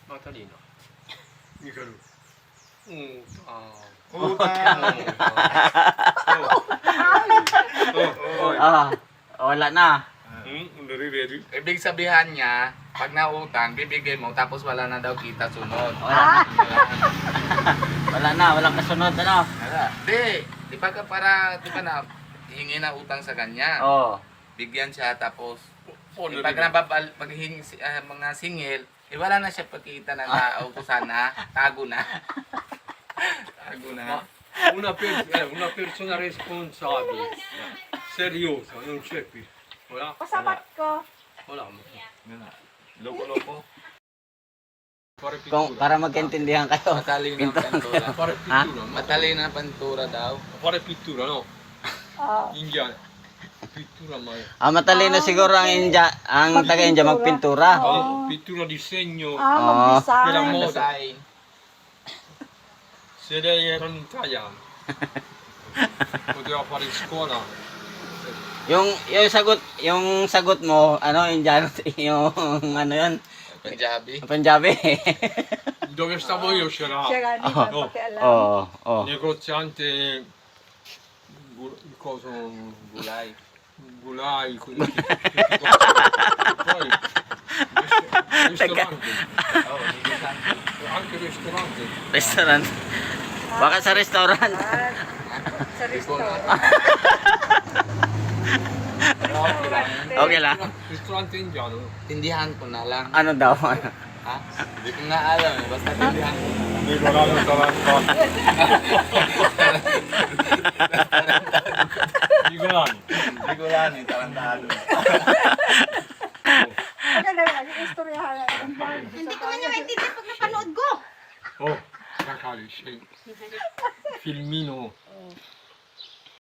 Matalino. Mikalo. Wala na. Ibig sabihan niya, pag nautang, bibigay mo, tapos wala na daw kita sunod. Wala na, walang kasunod, ano? Wala. Di ba di ba na hingi na utang sa kanya? Oo. Bigyan siya, tapos pag mga singil, wala na siya pagkita na nautusan na, tago na. Tago na. Una persona responsabile, seriosa, non c'è qui. Wala. Pasabat ko. Wala. Loko-loko. Fare Kung, pittura. para magkaintindihan kayo. Matalino ng pantura. Fare pittura, no? Matalino ng pantura daw. Fare pittura, no? Ah, Indiana. Pittura mai. Matalino siguro ang India, ang taga-India magpintura. Pittura di segno. mag-design. Quella moda. Design. Se lei era un italiano, poteva fare scuola. Yung sagot mo, ano, Indiano, yung ano yun, Punjabi. Punjabi. Dove stavo io c'era Siya nga, di ba, Oh. pakialam. Oo. il negoziante coso, Gulay. Gulai, così. Poi ristorante, Oh, ristorante. anche ristorante. Restaurant. Baka sa restaurant. Sa restaurant. Okay lang. Ristorante indiano. Tindihan ko na lang. Ano daw? Ha? Hindi ko nga alam eh. Basta tindihan ko na lang. Regolare tarantado. Regolare. Hindi ko lang eh. Tarantado. Maganda nga, yung istoryahan natin. Hindi ko nga naintindihan pag napanood ko. Oh, Kakali, filmino